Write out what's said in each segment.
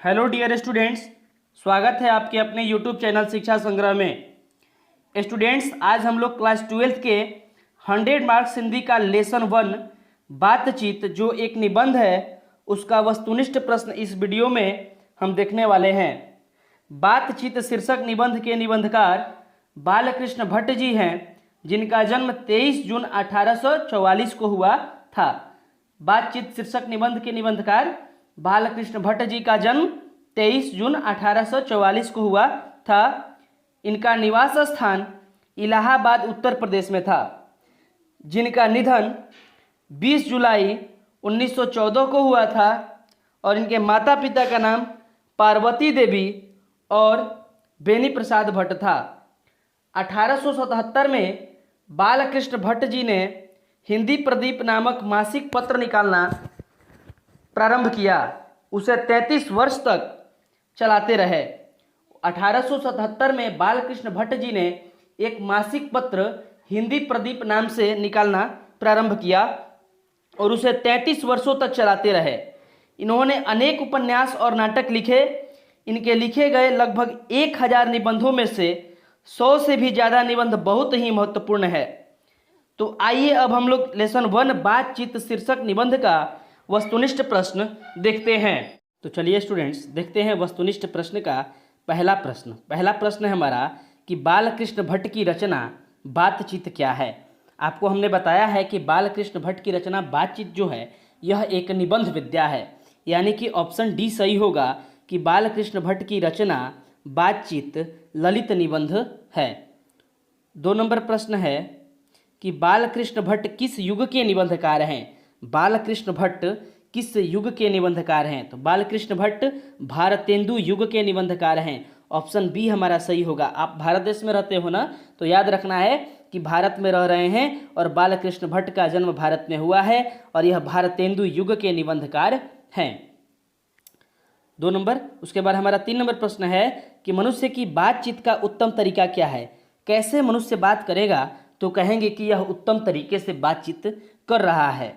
Hello dear students, स्वागत है आपके अपने यूट्यूब चैनल शिक्षा संग्रह में। स्टूडेंट्स, आज हम लोग क्लास 12th के 100 मार्क्स हिंदी का लेसन 1 बातचीत जो एक निबंध है उसका वस्तुनिष्ठ प्रश्न इस वीडियो में हम देखने वाले हैं। बातचीत शीर्षक निबंध के निबंधकार बालकृष्ण भट्ट जी हैं, जिनका जन्म 23 जून 1844 को हुआ था। बातचीत शीर्षक निबंध के निबंधकार बालकृष्ण भट्ट जी का जन्म 23 जून 1844 को हुआ था। इनका निवास स्थान इलाहाबाद उत्तर प्रदेश में था। जिनका निधन 20 जुलाई 1914 को हुआ था और इनके माता पिता का नाम पार्वती देवी और बेनी प्रसाद भट्ट था। 1877 में बालकृष्ण भट्ट जी ने हिंदी प्रदीप नामक मासिक पत्र निकालना प्रारंभ किया। उसे 33 वर्ष तक चलाते रहे। 1877 में बालकृष्ण भट्ट जी ने एक मासिक पत्र हिंदी प्रदीप नाम से निकालना प्रारंभ किया और उसे 33 वर्षों तक चलाते रहे। इन्होंने अनेक उपन्यास और नाटक लिखे। इनके लिखे गए लगभग 1000 निबंधों में से 100 से भी ज़्यादा निबंध बहुत ही महत्वपूर्ण है। तो आइए अब हम लोग लेसन 1 बातचीत शीर्षक निबंध का वस्तुनिष्ठ प्रश्न देखते हैं। तो चलिए स्टूडेंट्स, देखते हैं वस्तुनिष्ठ प्रश्न का पहला प्रश्न। पहला प्रश्न है हमारा कि बालकृष्ण भट्ट की रचना बातचीत क्या है। आपको हमने बताया है कि बालकृष्ण भट्ट की रचना बातचीत जो है यह एक निबंध विद्या है, यानी कि ऑप्शन डी सही होगा कि बालकृष्ण भट्ट की रचना बातचीत ललित निबंध है। 2 नंबर प्रश्न है कि बालकृष्ण भट्ट किस युग के निबंधकार हैं। बालकृष्ण भट्ट किस युग के निबंधकार हैं? तो बालकृष्ण भट्ट भारतेंदु युग के निबंधकार हैं। ऑप्शन बी हमारा सही होगा। आप भारत देश में रहते हो ना, तो याद रखना है कि भारत में रह रहे हैं और बालकृष्ण भट्ट का जन्म भारत में हुआ है और यह भारतेंदु युग के निबंधकार हैं। 2 नंबर। उसके बाद हमारा 3 नंबर प्रश्न है कि मनुष्य की बातचीत का उत्तम तरीका क्या है। कैसे मनुष्य बात करेगा तो कहेंगे कि यह उत्तम तरीके से बातचीत कर रहा है।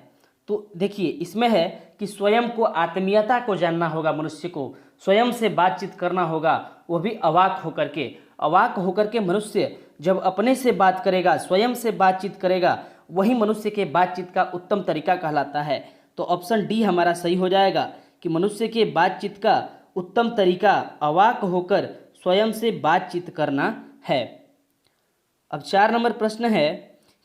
तो देखिए, इसमें है कि स्वयं को, आत्मीयता को जानना होगा। मनुष्य को स्वयं से बातचीत करना होगा, वो भी अवाक होकर के। अवाक होकर के मनुष्य जब अपने से बात करेगा, स्वयं से बातचीत करेगा, वही मनुष्य के बातचीत का उत्तम तरीका कहलाता है। तो ऑप्शन डी हमारा सही हो जाएगा कि मनुष्य के बातचीत का उत्तम तरीका अवाक होकर स्वयं से बातचीत करना है। अब 4 नंबर प्रश्न है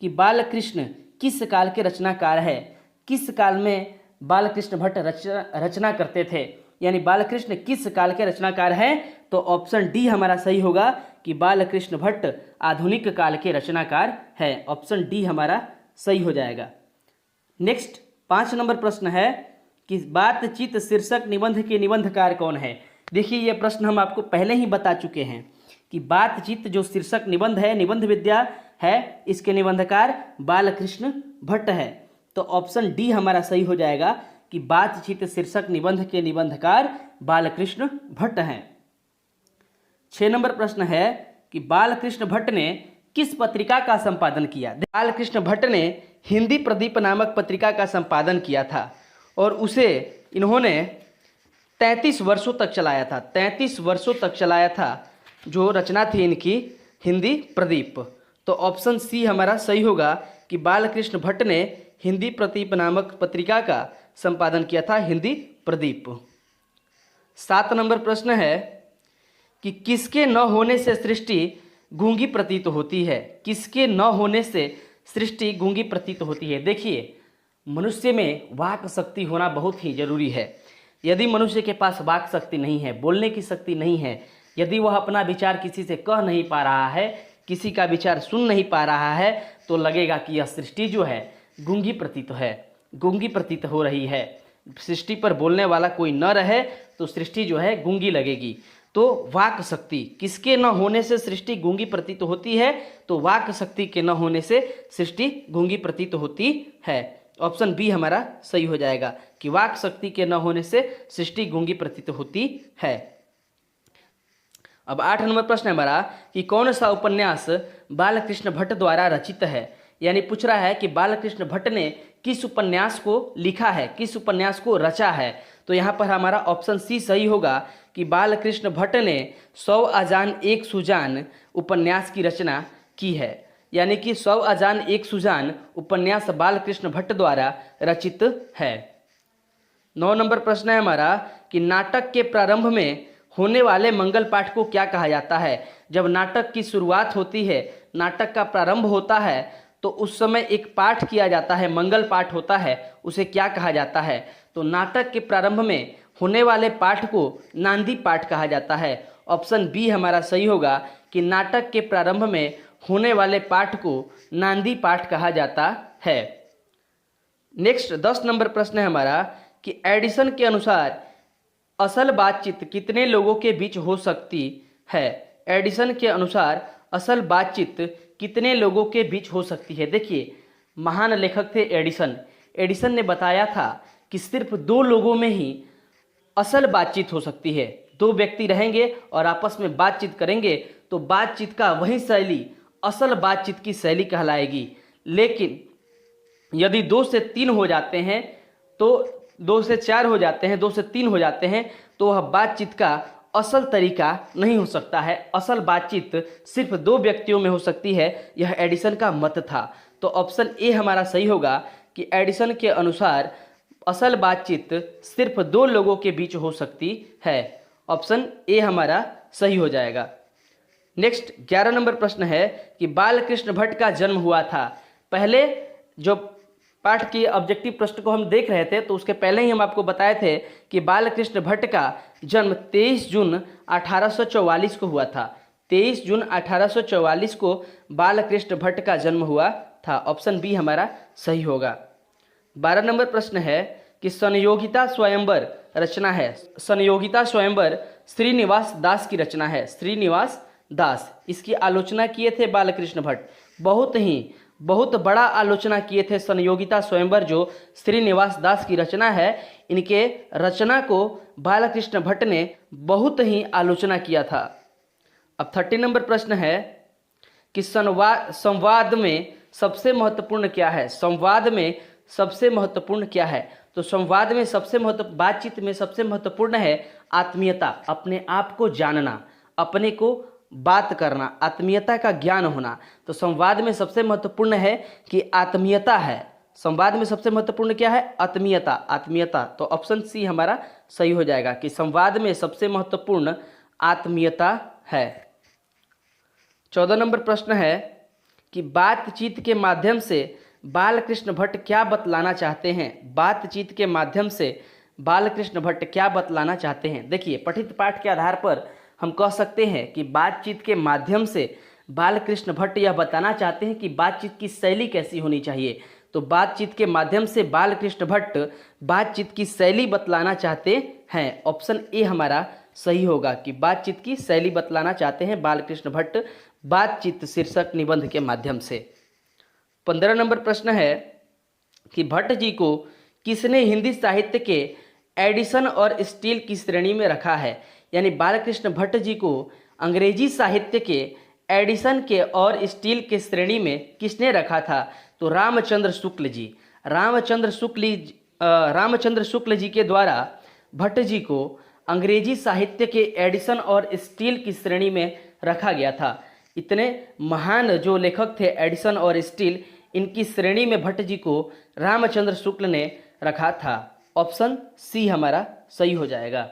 कि बालकृष्ण किस काल के रचनाकार है। किस काल में बालकृष्ण भट्ट रचना करते थे, यानी बालकृष्ण किस काल के रचनाकार हैं। तो ऑप्शन डी हमारा सही होगा कि बालकृष्ण भट्ट आधुनिक काल के रचनाकार है। ऑप्शन डी हमारा सही हो जाएगा। नेक्स्ट 5 नंबर प्रश्न है कि बातचीत शीर्षक निबंध के निबंधकार कौन है। देखिए, ये प्रश्न हम आपको पहले ही बता चुके हैं कि बातचीत जो शीर्षक निबंध है, निबंध विद्या है, इसके निबंधकार बालकृष्ण भट्ट है। तो ऑप्शन डी हमारा सही हो जाएगा कि बातचीत शीर्षक निबंध के निबंधकार बालकृष्ण भट्ट हैं। 6 नंबर प्रश्न है कि बालकृष्ण भट्ट ने किस पत्रिका का संपादन किया। बालकृष्ण भट्ट ने हिंदी प्रदीप नामक पत्रिका का संपादन किया था और उसे इन्होंने 33 वर्षों तक चलाया था। 33 वर्षों तक चलाया था जो रचना थी इनकी हिंदी प्रदीप। तो ऑप्शन सी हमारा सही होगा कि बालकृष्ण भट्ट ने हिंदी प्रदीप नामक पत्रिका का संपादन किया था, हिंदी प्रदीप। 7 नंबर प्रश्न है कि किसके न होने से सृष्टि गूंगी प्रतीत होती है। किसके न होने से सृष्टि गूंगी प्रतीत होती है। देखिए, मनुष्य में वाक शक्ति होना बहुत ही जरूरी है। यदि मनुष्य के पास वाक शक्ति नहीं है, बोलने की शक्ति नहीं है, यदि वह अपना विचार किसी से कह नहीं पा रहा है, किसी का विचार सुन नहीं पा रहा है, तो लगेगा कि यह सृष्टि जो है गूंगी प्रतीत है, गूंगी प्रतीत हो रही है। सृष्टि पर बोलने वाला कोई न रहे तो सृष्टि जो है गूंगी लगेगी। तो वाक शक्ति, किसके न होने से सृष्टि गूंगी प्रतीत होती है, तो वाक शक्ति के न होने से सृष्टि गूंगी प्रतीत होती है। ऑप्शन बी हमारा सही हो जाएगा कि वाक शक्ति के न होने से सृष्टि गूंगी प्रतीत होती है। अब 8 नंबर प्रश्न है हमारा कि कौन सा उपन्यास बालकृष्ण भट्ट द्वारा रचित है। यानी पूछ रहा है कि बालकृष्ण भट्ट ने किस उपन्यास को लिखा है, किस उपन्यास को रचा है। तो यहाँ पर हमारा ऑप्शन सी सही होगा कि बालकृष्ण भट्ट ने 100 अजान एक सुजान उपन्यास की रचना की है। यानी कि 100 अजान एक सुजान उपन्यास बालकृष्ण भट्ट द्वारा रचित है। 9 नंबर प्रश्न है हमारा कि नाटक के प्रारंभ में होने वाले मंगल पाठ को क्या कहा जाता है। जब नाटक की शुरुआत होती है, नाटक का प्रारंभ होता है, तो उस समय एक पाठ किया जाता है, मंगल पाठ होता है, उसे क्या कहा जाता है। तो नाटक के प्रारंभ में होने वाले पाठ को नांदी पाठ कहा जाता है। ऑप्शन बी हमारा सही होगा कि नाटक के प्रारंभ में होने वाले पाठ को नांदी पाठ कहा जाता है। नेक्स्ट 10 नंबर प्रश्न है हमारा कि एडिसन के अनुसार असल बातचीत कितने लोगों के बीच हो सकती है। एडिसन के अनुसार असल बातचीत कितने लोगों के बीच हो सकती है। देखिए, महान लेखक थे एडिसन। एडिसन ने बताया था कि सिर्फ 2 लोगों में ही असल बातचीत हो सकती है। 2 व्यक्ति रहेंगे और आपस में बातचीत करेंगे तो बातचीत का वही शैली असल बातचीत की शैली कहलाएगी। लेकिन यदि 2 से 3 हो जाते हैं, तो 2 से 4 हो जाते हैं, 2 से 3 हो जाते हैं, तो वह बातचीत का असल तरीका नहीं हो सकता है। असल बातचीत सिर्फ 2 व्यक्तियों में हो सकती है, यह एडिसन का मत था। तो ऑप्शन ए हमारा सही होगा कि एडिसन के अनुसार असल बातचीत सिर्फ 2 लोगों के बीच हो सकती है। ऑप्शन ए हमारा सही हो जाएगा। नेक्स्ट 11 नंबर प्रश्न है कि बालकृष्ण भट्ट का जन्म हुआ था। पहले जो पाठ की ऑब्जेक्टिव प्रश्न को हम देख रहे थे, तो उसके पहले ही हम आपको बताए थे कि बालकृष्ण भट्ट का जन्म 23 जून 1844 को हुआ था। 23 जून 1844 को बालकृष्ण भट्ट का जन्म हुआ था। ऑप्शन बी हमारा सही होगा। 12 नंबर प्रश्न है कि संयोगिता स्वयंवर रचना है। संयोगिता स्वयंवर श्रीनिवास दास की रचना है। श्रीनिवास दास, इसकी आलोचना किए थे बालकृष्ण भट्ट। बहुत बड़ा आलोचना किए थे संयोगिता स्वयंवर, जो श्रीनिवास दास की रचना है। इनके रचना को बालकृष्ण भट्ट ने बहुत ही आलोचना किया था। अब 30 नंबर प्रश्न है कि संवाद में सबसे महत्वपूर्ण क्या है। संवाद में सबसे महत्वपूर्ण क्या है। तो संवाद में बातचीत में सबसे महत्वपूर्ण है आत्मीयता, अपने आप को जानना, अपने को बात करना, आत्मीयता का ज्ञान होना। तो संवाद में सबसे महत्वपूर्ण है कि आत्मीयता है। संवाद में सबसे महत्वपूर्ण क्या है? आत्मीयता। आत्मीयता, तो ऑप्शन सी हमारा सही हो जाएगा कि संवाद में सबसे महत्वपूर्ण आत्मीयता है। 14 नंबर प्रश्न है कि बातचीत के माध्यम से बालकृष्ण भट्ट क्या बतलाना चाहते हैं। बातचीत के माध्यम से बालकृष्ण भट्ट क्या बतलाना चाहते हैं। देखिए, पठित पाठ के आधार पर हम कह सकते हैं कि बातचीत के माध्यम से बालकृष्ण भट्ट यह बताना चाहते हैं कि बातचीत की शैली कैसी होनी चाहिए। तो बातचीत के माध्यम से बालकृष्ण भट्ट बातचीत की शैली बतलाना चाहते हैं। ऑप्शन ए हमारा सही होगा कि बातचीत की शैली बतलाना चाहते हैं बालकृष्ण भट्ट बातचीत शीर्षक निबंध के माध्यम से। 15 नंबर प्रश्न है कि भट्ट जी को किसने हिंदी साहित्य के एडिसन और स्टील की श्रेणी में रखा है। यानी बालकृष्ण भट्ट जी को अंग्रेजी साहित्य के एडिसन के और स्टील के श्रेणी में किसने रखा था। तो रामचंद्र शुक्ल जी। रामचंद्र शुक्ल जी के द्वारा भट्ट जी को अंग्रेजी साहित्य के एडिसन और स्टील की श्रेणी में रखा गया था। इतने महान जो लेखक थे एडिसन और स्टील, इनकी श्रेणी में भट्ट जी को रामचंद्र शुक्ल ने रखा था। ऑप्शन सी हमारा सही हो जाएगा।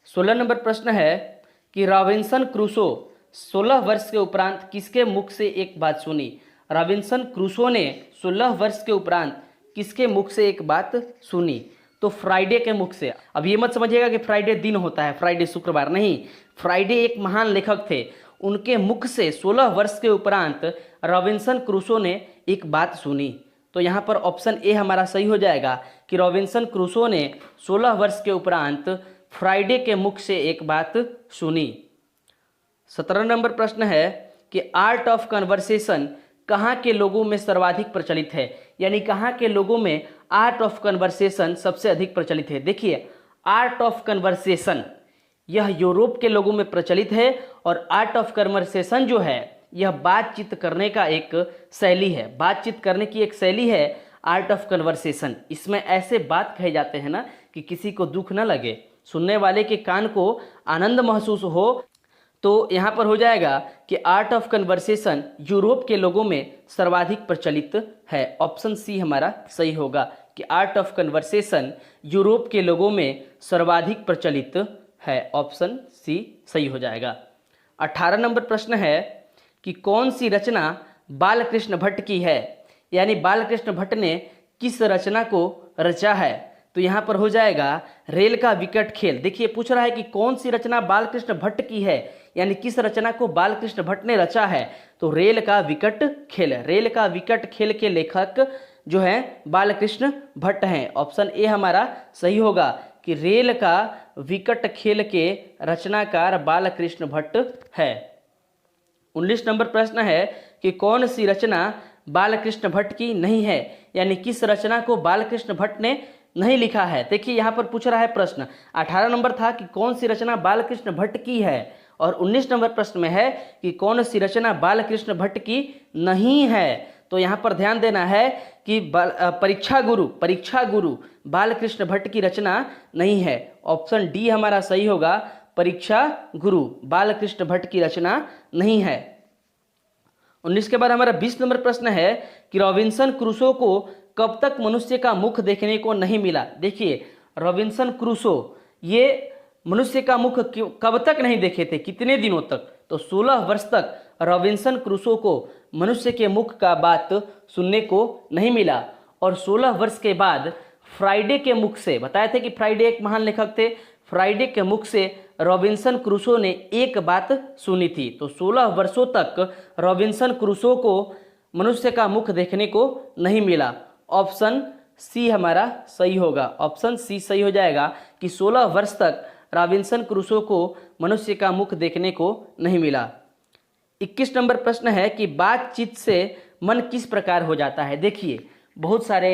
16 नंबर प्रश्न है कि रॉबिन्सन क्रूसो 16 वर्ष के उपरांत किसके मुख से एक बात सुनी। रॉबिन्सन क्रूसो ने 16 वर्ष के उपरांत किसके मुख से एक बात सुनी। तो फ्राइडे के मुख से। अब ये मत समझिएगा कि फ्राइडे दिन होता है, फ्राइडे शुक्रवार नहीं। फ्राइडे एक महान लेखक थे, उनके मुख से 16 वर्ष के उपरांत रॉबिन्सन क्रूसो ने एक बात सुनी। तो यहाँ पर ऑप्शन ए हमारा सही हो जाएगा कि रॉबिन्सन क्रूसो ने 16 वर्ष के उपरांत फ्राइडे के मुख से एक बात सुनी। 17 नंबर प्रश्न है कि आर्ट ऑफ कन्वर्सेशन कहाँ के लोगों में सर्वाधिक प्रचलित है। यानी कहाँ के लोगों में आर्ट ऑफ कन्वर्सेशन सबसे अधिक प्रचलित है। देखिए, आर्ट ऑफ कन्वर्सेशन यह यूरोप के लोगों में प्रचलित है और आर्ट ऑफ कन्वर्सेशन जो है यह बातचीत करने का एक शैली है। बातचीत करने की एक शैली है आर्ट ऑफ कन्वर्सेशन। इसमें ऐसे बात कहे जाते हैं ना कि किसी को दुख न लगे, सुनने वाले के कान को आनंद महसूस हो, तो यहाँ पर हो जाएगा कि आर्ट ऑफ कन्वर्सेशन यूरोप के लोगों में सर्वाधिक प्रचलित है। ऑप्शन सी हमारा सही होगा कि आर्ट ऑफ कन्वर्सेशन यूरोप के लोगों में सर्वाधिक प्रचलित है। ऑप्शन सी सही हो जाएगा। 18 नंबर प्रश्न है कि कौन सी रचना बालकृष्ण भट्ट की है, यानी बालकृष्ण भट्ट ने किस रचना को रचा है। तो यहाँ पर हो जाएगा रेल का विकट खेल। देखिए पूछ रहा है कि कौन सी रचना बालकृष्ण भट्ट की है, यानी किस रचना को बालकृष्ण भट्ट ने रचा है। तो रेल का विकट खेल, रेल का विकट खेल के लेखक जो हैं बालकृष्ण भट्ट हैं। ऑप्शन ए हमारा सही होगा कि रेल का विकट खेल के रचनाकार बालकृष्ण भट्ट है। 19 नंबर प्रश्न है कि कौन सी रचना बालकृष्ण भट्ट की नहीं है, यानी किस रचना को बालकृष्ण भट्ट ने नहीं लिखा है। देखिए यहाँ पर पूछ रहा है प्रश्न, 18 नंबर था कि कौन सी रचना बालकृष्ण भट्ट की है, और 19 नंबर प्रश्न में है कि कौन सी रचना बालकृष्ण भट्ट की नहीं है। तो यहाँ पर ध्यान देना है कि परीक्षा गुरु बालकृष्ण भट्ट की रचना नहीं है। ऑप्शन डी हमारा सही होगा, परीक्षा गुरु बालकृष्ण भट्ट की रचना नहीं है। 19 के बाद हमारा 20 नंबर प्रश्न है कि रॉबिन्सन क्रूसो को कब तक मनुष्य का मुख देखने को नहीं मिला। देखिए रॉबिन्सन क्रूसो ये मनुष्य का मुख कब तक नहीं देखे थे, कितने दिनों तक। तो 16 वर्ष तक रॉबिन्सन क्रूसो को मनुष्य के मुख का बात सुनने को नहीं मिला, और 16 वर्ष के बाद फ्राइडे के मुख से, बताए थे कि फ्राइडे एक महान लेखक थे, फ्राइडे के मुख से रॉबिन्सन क्रूसो ने एक बात सुनी थी। तो 16 वर्षों तक रॉबिन्सन क्रूसो को मनुष्य का मुख देखने को नहीं मिला। ऑप्शन सी हमारा सही होगा, ऑप्शन सी सही हो जाएगा कि 16 वर्ष तक रॉबिन्सन क्रूसो को मनुष्य का मुख देखने को नहीं मिला। 21 नंबर प्रश्न है कि बातचीत से मन किस प्रकार हो जाता है। देखिए बहुत सारे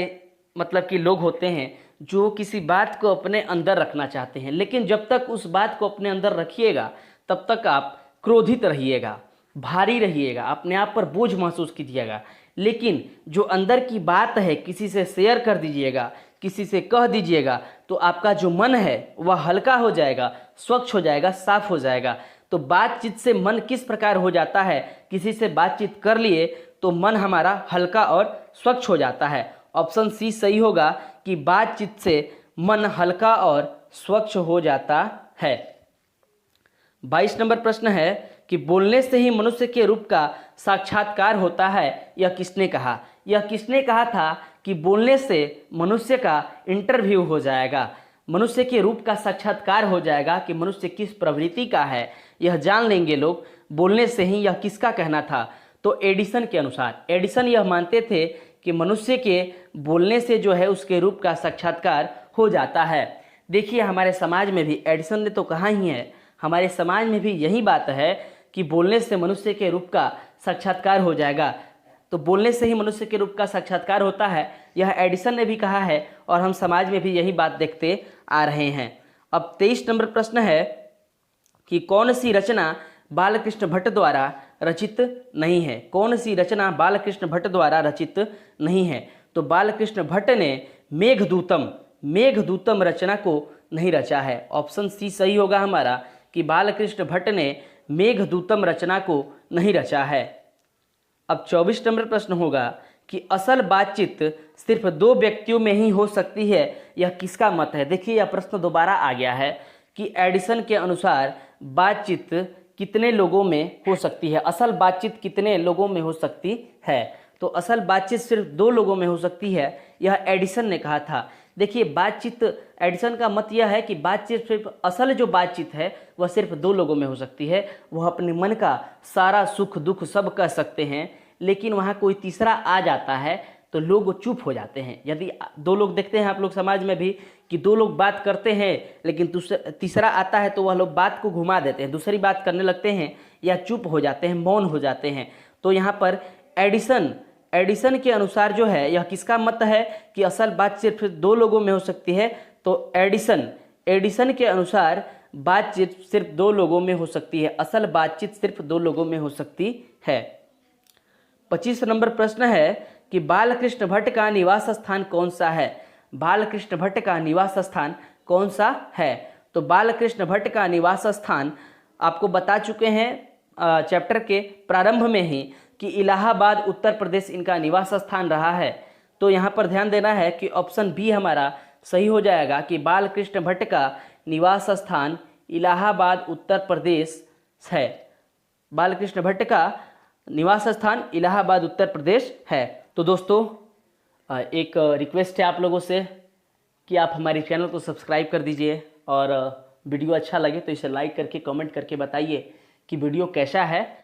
मतलब कि लोग होते हैं जो किसी बात को अपने अंदर रखना चाहते हैं, लेकिन जब तक उस बात को अपने अंदर रखिएगा तब तक आप क्रोधित रहिएगा, भारी रहिएगा, अपने आप पर बोझ महसूस कीजिएगा। लेकिन जो अंदर की बात है किसी से शेयर कर दीजिएगा, किसी से कह दीजिएगा, तो आपका जो मन है वह हल्का हो जाएगा, स्वच्छ हो जाएगा, साफ हो जाएगा। तो बातचीत से मन किस प्रकार हो जाता है, किसी से बातचीत कर लिए तो मन हमारा हल्का और स्वच्छ हो जाता है। ऑप्शन सी सही होगा कि बातचीत से मन हल्का और स्वच्छ हो जाता है। 22 नंबर प्रश्न है कि बोलने से ही मनुष्य के रूप का साक्षात्कार होता है, यह किसने कहा। यह किसने कहा था कि बोलने से मनुष्य का इंटरव्यू हो जाएगा, मनुष्य के रूप का साक्षात्कार हो जाएगा कि मनुष्य किस प्रवृत्ति का है, यह जान लेंगे लोग बोलने से ही। यह किसका कहना था। तो एडिसन के अनुसार, एडिसन यह मानते थे कि मनुष्य के बोलने से जो है उसके रूप का साक्षात्कार हो जाता है। देखिए हमारे समाज में भी एडिसन ने तो कहा ही है, हमारे समाज में भी यही बात है कि बोलने से मनुष्य के रूप का साक्षात्कार हो जाएगा। तो बोलने से ही मनुष्य के रूप का साक्षात्कार होता है, यह एडिसन ने भी कहा है, और हम समाज में भी यही बात देखते आ रहे हैं। अब 23 नंबर प्रश्न है कि कौन सी रचना बालकृष्ण भट्ट द्वारा रचित नहीं है। कौन सी रचना बालकृष्ण भट्ट द्वारा रचित नहीं है। तो बालकृष्ण भट्ट ने मेघदूतम रचना को नहीं रचा है। ऑप्शन सी सही होगा हमारा कि बालकृष्ण भट्ट ने मेघदूतम रचना को नहीं रचा है। अब 24 नंबर प्रश्न होगा कि असल बातचीत सिर्फ 2 व्यक्तियों में ही हो सकती है, यह किसका मत है। देखिए यह प्रश्न दोबारा आ गया है कि एडिसन के अनुसार बातचीत कितने लोगों में हो सकती है, असल बातचीत कितने लोगों में हो सकती है। तो असल बातचीत सिर्फ 2 लोगों में हो सकती है, यह एडिसन ने कहा था। देखिए बातचीत, एडिसन का मत यह है कि बातचीत सिर्फ, असल जो बातचीत है वह सिर्फ 2 लोगों में हो सकती है। वह अपने मन का सारा सुख दुख सब कह सकते हैं, लेकिन वहाँ कोई तीसरा आ जाता है तो लोग चुप हो जाते हैं। यदि 2 लोग देखते हैं आप लोग समाज में भी कि 2 लोग बात करते हैं लेकिन तीसरा आता है तो वह लोग बात को घुमा देते हैं, दूसरी बात करने लगते हैं या चुप हो जाते हैं, मौन हो जाते हैं। तो यहाँ पर एडिसन के अनुसार जो है यह किसका मत है कि असल बात सिर्फ 2 लोगों में हो सकती है। तो एडिसन के अनुसार बातचीत सिर्फ 2 लोगों में हो सकती है, असल बातचीत सिर्फ 2 लोगों में हो सकती है। 25 नंबर प्रश्न है कि बालकृष्ण भट्ट का निवास स्थान कौन सा है। बालकृष्ण भट्ट का निवास स्थान कौन सा है? तो बालकृष्ण भट्ट का निवास स्थान आपको बता चुके हैं चैप्टर के प्रारंभ में ही कि इलाहाबाद उत्तर प्रदेश इनका निवास स्थान रहा है। तो यहाँ पर ध्यान देना है कि ऑप्शन बी हमारा सही हो जाएगा कि बालकृष्ण भट्ट का निवास स्थान इलाहाबाद उत्तर प्रदेश है। बालकृष्ण भट्ट का निवास स्थान इलाहाबाद उत्तर प्रदेश है। तो दोस्तों एक रिक्वेस्ट है आप लोगों से कि आप हमारे चैनल को सब्सक्राइब कर दीजिए और वीडियो अच्छा लगे तो इसे लाइक करके कमेंट करके बताइए कि वीडियो कैसा है।